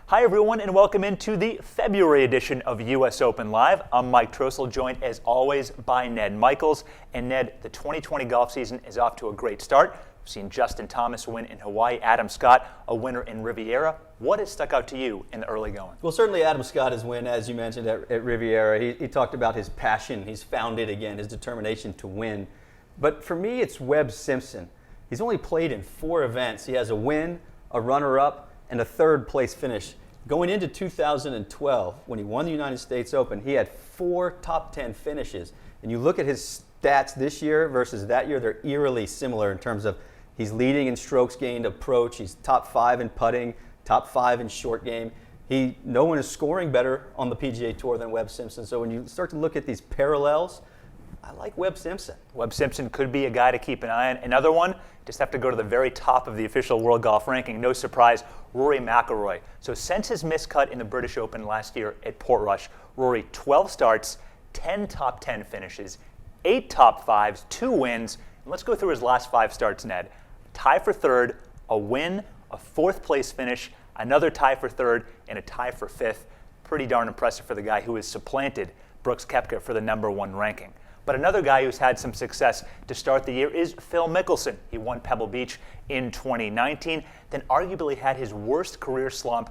Hi everyone and welcome into the February edition of US Open Live. I'm Mike Trossel, joined as always by Ned Michaels. And Ned, the 2020 golf season is off to a great start. We've seen Justin Thomas win in Hawaii, Adam Scott a winner in Riviera. What has stuck out to you in the early going? Well, certainly Adam Scott has win, as you mentioned, at Riviera. He talked about his passion. He's found it again, his determination to win. But for me, it's Webb Simpson. He's only played in 4 events. He has a win, a runner-up, and a third-place finish. Going into 2012, when he won the United States Open, he had 4 top 10 finishes. And you look at his stats this year versus that year, they're eerily similar in terms of he's leading in strokes gained approach, he's top 5 in putting, top 5 in short game. No one is scoring better on the PGA Tour than Webb Simpson. So when you start to look at these parallels, I like Webb Simpson. Webb Simpson could be a guy to keep an eye on. Another one, just have to go to the very top of the official world golf ranking. No surprise, Rory McIlroy. So since his miscut in the British Open last year at Portrush, Rory 12 starts, 10 top 10 finishes, 8 top 5s, 2 wins. And let's go through his last 5 starts, Ned. Tie for third, a win, a 4th place finish, another tie for third, and a tie for 5th. Pretty darn impressive for the guy who has supplanted Brooks Koepka for the #1 ranking. But another guy who's had some success to start the year is Phil Mickelson. He won Pebble Beach in 2019, then arguably had his worst career slump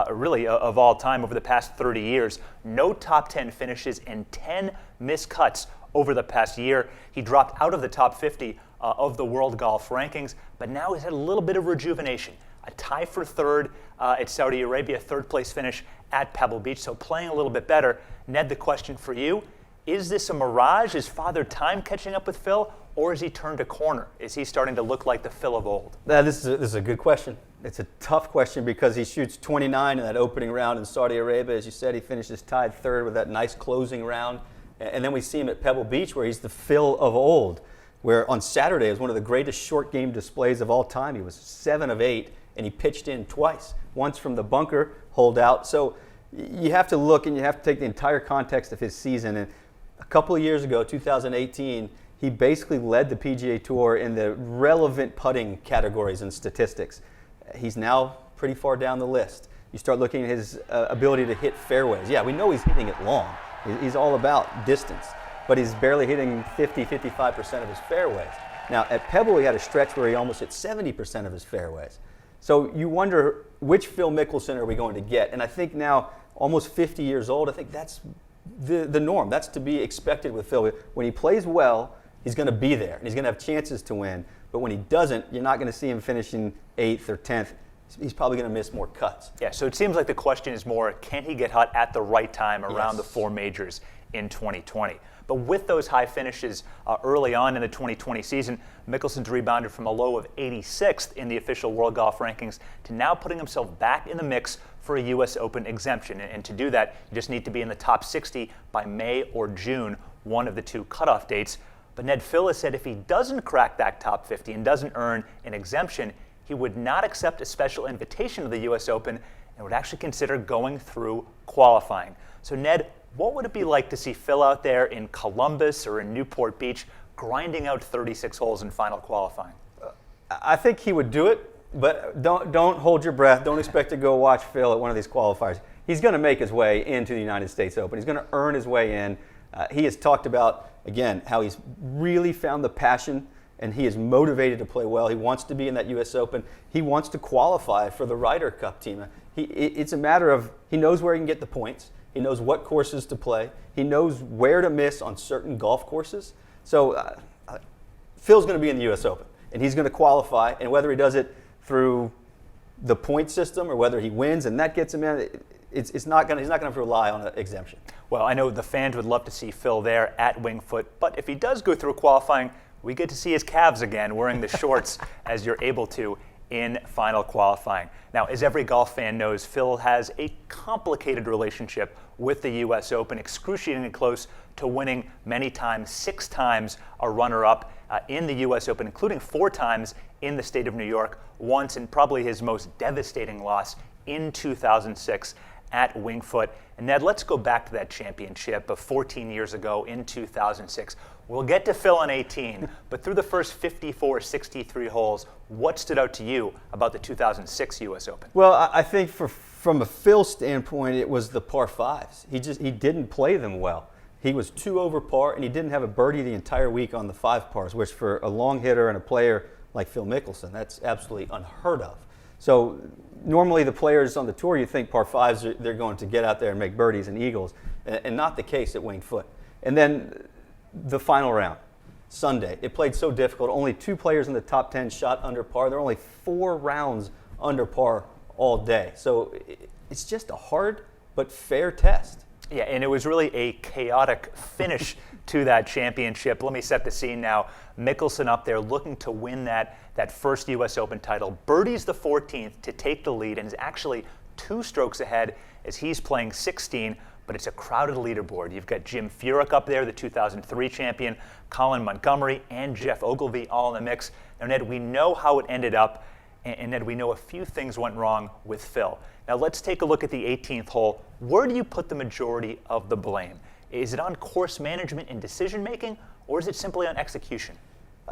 really of all time over the past 30 years. No top 10 finishes and 10 missed cuts over the past year. He dropped out of the top 50 of the world golf rankings, but now he's had a little bit of rejuvenation. A tie for third at Saudi Arabia, 3rd place finish at Pebble Beach, so playing a little bit better. Ned, the question for you, is this a mirage? Is Father Time catching up with Phil, or has he turned a corner? Is he starting to look like the Phil of old? This is a good question. It's a tough question because he shoots 29 in that opening round in Saudi Arabia. As you said, he finishes tied 3rd with that nice closing round. And then we see him at Pebble Beach where he's the Phil of old, where on Saturday was one of the greatest short game displays of all time. He was 7 of 8, and he pitched in twice, once from the bunker, holed out. So you have to look and you have to take the entire context of his season. And a couple of years ago, 2018, he basically led the PGA Tour in the relevant putting categories and statistics. He's now pretty far down the list. You start looking at his ability to hit fairways. Yeah, we know he's hitting it long. He's all about distance, but he's barely hitting 50-55% of his fairways. Now, at Pebble, he had a stretch where he almost hit 70% of his fairways. So you wonder, which Phil Mickelson are we going to get? And I think now, almost 50 years old, I think that's the norm. That's to be expected with Phil. When he plays well, he's going to be there, and he's going to have chances to win. But when he doesn't, you're not going to see him finishing 8th or 10th. He's probably going to miss more cuts. Yeah, so it seems like the question is more, can he get hot at the right time around the 4 majors in 2020? But with those high finishes early on in the 2020 season, Mickelson's rebounded from a low of 86th in the official world golf rankings to now putting himself back in the mix for a U.S. Open exemption. And to do that, you just need to be in the top 60 by May or June, one of the 2 cutoff dates. But Ned, Phil has said if he doesn't crack that top 50 and doesn't earn an exemption, he would not accept a special invitation to the U.S. Open and would actually consider going through qualifying. So Ned, what would it be like to see Phil out there in Columbus or in Newport Beach grinding out 36 holes in final qualifying? I think he would do it, but don't hold your breath. Don't expect to go watch Phil at one of these qualifiers. He's going to make his way into the United States Open. He's going to earn his way in. He has talked about, again, how he's really found the passion and he is motivated to play well. He wants to be in that U.S. Open. He wants to qualify for the Ryder Cup team. It's a matter of he knows where he can get the points. He knows what courses to play. He knows where to miss on certain golf courses. So Phil's going to be in the U.S. Open, and he's going to qualify. And whether he does it through the point system or whether he wins and that gets him in, he's not going to rely on an exemption. Well, I know the fans would love to see Phil there at Winged Foot, but if he does go through qualifying, we get to see his calves again wearing the shorts as you're able to in final qualifying. Now, as every golf fan knows, Phil has a complicated relationship with the U.S. Open, excruciatingly close to winning many times, 6 times a runner-up in the U.S. Open, including 4 times in the state of New York, once in probably his most devastating loss in 2006 at Winged Foot. And Ned, let's go back to that championship of 14 years ago in 2006. We'll get to Phil in 18, but through the first 54, 63 holes, what stood out to you about the 2006 U.S. Open? Well, I think for From a Phil standpoint, it was the par fives. He didn't play them well. He was 2 over par, and he didn't have a birdie the entire week on the 5 pars, which for a long hitter and a player like Phil Mickelson, that's absolutely unheard of. So normally the players on the tour, you think par fives, they're going to get out there and make birdies and eagles, and not the case at Winged Foot. And then the final round, Sunday, it played so difficult. Only 2 players in the top 10 shot under par. There were only 4 rounds under par all day. So it's just a hard but fair test. Yeah, and it was really a chaotic finish to that championship. Let me set the scene now. Mickelson up there looking to win that first U.S. Open title. Birdies the 14th to take the lead and is actually 2 strokes ahead as he's playing 16, but it's a crowded leaderboard. You've got Jim Furyk up there, the 2003 champion, Colin Montgomerie, and Jeff Ogilvy all in the mix. Now, Ned, we know how it ended up, and Ned, we know a few things went wrong with Phil. Now let's take a look at the 18th hole. Where do you put the majority of the blame? Is it on course management and decision making, or is it simply on execution?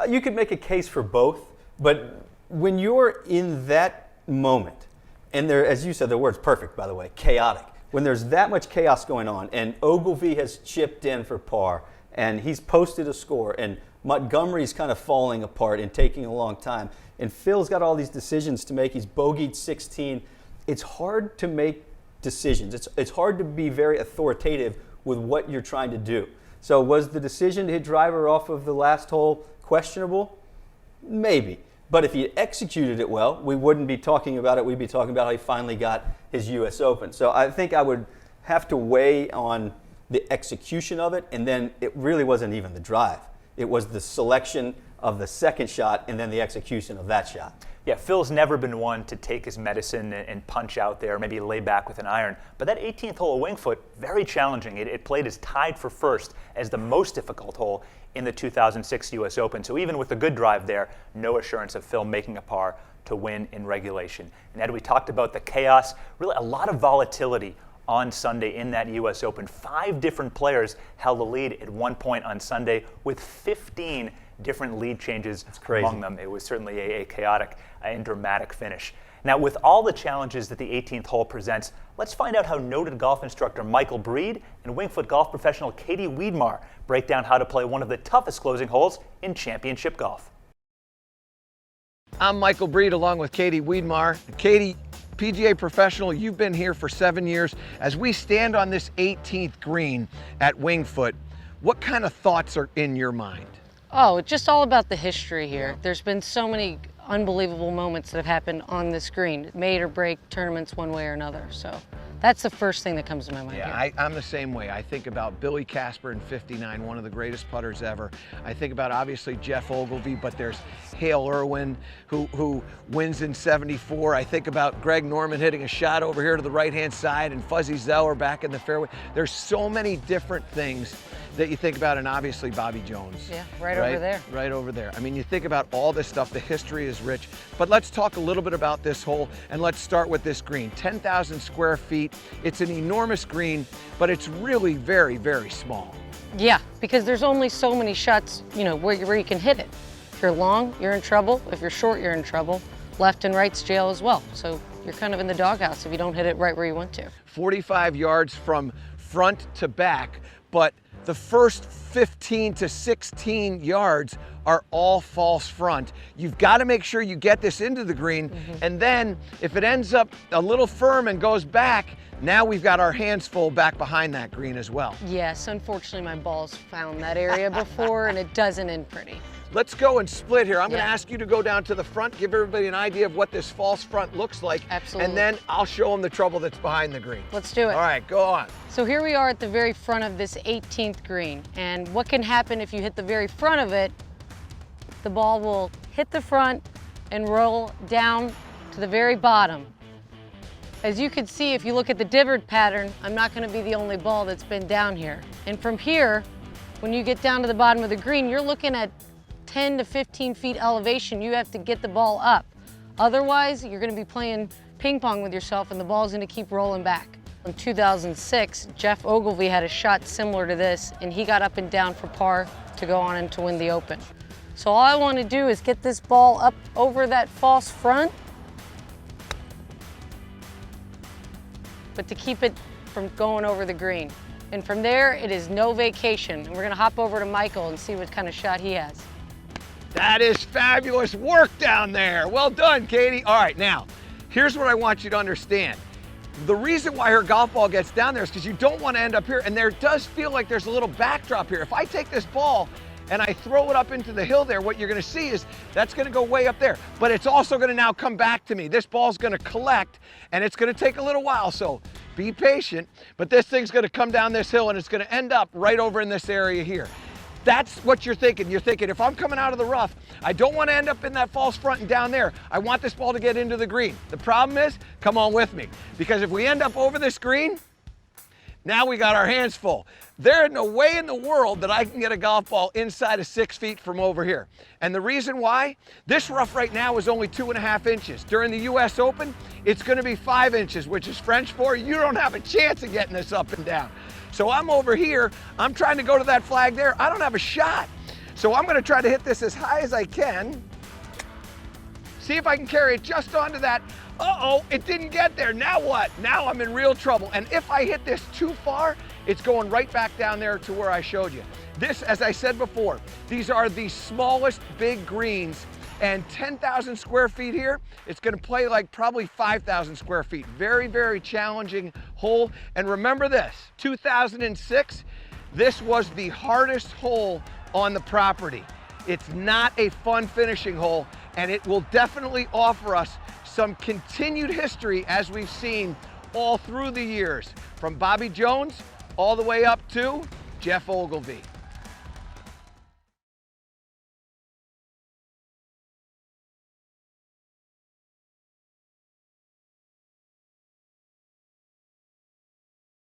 You could make a case for both, but when you're in that moment, and there, as you said, the word's perfect, by the way, chaotic. When there's that much chaos going on, and Ogilvy has chipped in for par, and he's posted a score, and Montgomery's kind of falling apart and taking a long time, and Phil's got all these decisions to make. He's bogeyed 16. It's hard to make decisions. It's hard to be very authoritative with what you're trying to do. So was the decision to hit driver off of the last hole questionable? Maybe. But if he executed it well, we wouldn't be talking about it. We'd be talking about how he finally got his U.S. Open. So I think I would have to weigh on the execution of it, and then it really wasn't even the drive. It was the selection of the second shot and then the execution of that shot. Yeah, Phil's never been one to take his medicine and punch out there, maybe lay back with an iron. But that 18th hole of Winged Foot, very challenging. It played as tied for first as the most difficult hole in the 2006 U.S. Open. So even with the good drive there, no assurance of Phil making a par to win in regulation. And Ed, we talked about the chaos, really a lot of volatility on Sunday in that U.S. Open. 5 different players held the lead at one point on Sunday with 15 different lead changes among them. It was certainly a chaotic and dramatic finish. Now, with all the challenges that the 18th hole presents, let's find out how noted golf instructor Michael Breed and Winged Foot golf professional Katie Wiedmar break down how to play one of the toughest closing holes in championship golf. I'm Michael Breed along with Katie Wiedmar. Katie, PGA professional, you've been here for 7 years. As we stand on this 18th green at Winged Foot, what kind of thoughts are in your mind? Oh, it's just all about the history here. There's been so many unbelievable moments that have happened on this green, made or break tournaments one way or another. So that's the first thing that comes to my mind. Yeah, I'm the same way. I think about Billy Casper in '59, one of the greatest putters ever. I think about obviously Jeff Ogilvy, but there's Hale Irwin who wins in '74. I think about Greg Norman hitting a shot over here to the right-hand side and Fuzzy Zoeller back in the fairway. There's so many different things that you think about, and obviously Bobby Jones. Yeah, right over there. Right over there. I mean, you think about all this stuff, the history is rich, but let's talk a little bit about this hole, and let's start with this green. 10,000 square feet. It's an enormous green, but it's really very, very small. Yeah, because there's only so many shots, where you can hit it. If you're long, you're in trouble. If you're short, you're in trouble. Left and right's jail as well. So you're kind of in the doghouse if you don't hit it right where you want to. 45 yards from front to back, but the first 15 to 16 yards are all false front. You've got to make sure you get this into the green, and then if it ends up a little firm and goes back, now we've got our hands full back behind that green as well. Yes, unfortunately my ball's found that area before and it doesn't end pretty. Let's go and split here. I'm going to ask you to go down to the front, give everybody an idea of what this false front looks like. Absolutely. And then I'll show them the trouble that's behind the green. Let's do it. All right, go on. So here we are at the very front of this 18th green. And what can happen if you hit the very front of it, the ball will hit the front and roll down to the very bottom. As you can see, if you look at the divot pattern, I'm not going to be the only ball that's been down here. And from here, when you get down to the bottom of the green, you're looking at 10 to 15 feet elevation. You have to get the ball up. Otherwise, you're going to be playing ping pong with yourself and the ball's going to keep rolling back. In 2006, Jeff Ogilvy had a shot similar to this, and he got up and down for par to go on and to win the Open. So all I want to do is get this ball up over that false front but to keep it from going over the green. And from there, it is no vacation. And we're gonna hop over to Michael and see what kind of shot he has. That is fabulous work down there. Well done, Katie. All right, now, here's what I want you to understand. The reason why her golf ball gets down there is because you don't want to end up here, and there does feel like there's a little backdrop here. If I take this ball and I throw it up into the hill there, what you're going to see is that's going to go way up there, but it's also going to now come back to me. This ball's going to collect, and it's going to take a little while, so be patient, but this thing's going to come down this hill, and it's going to end up right over in this area here. That's what you're thinking. You're thinking, if I'm coming out of the rough, I don't want to end up in that false front and down there. I want this ball to get into the green. The problem is, come on with me, because if we end up over this green, now we got our hands full. There is no way in the world that I can get a golf ball inside of 6 feet from over here. And the reason why, this rough right now is only 2.5 inches. During the US Open, it's going to be 5 inches, which is French for you don't have a chance of getting this up and down. So I'm over here, I'm trying to go to that flag there, I don't have a shot. So I'm gonna try to hit this as high as I can. See if I can carry it just onto that. Uh-oh, it didn't get there, now what? Now I'm in real trouble. And if I hit this too far, it's going right back down there to where I showed you. This, as I said before, these are the smallest big greens, and 10,000 square feet here, it's gonna play like probably 5,000 square feet. Very, very challenging hole. And remember this, 2006, this was the hardest hole on the property. It's not a fun finishing hole, and it will definitely offer us some continued history as we've seen all through the years, from Bobby Jones all the way up to Geoff Ogilvy.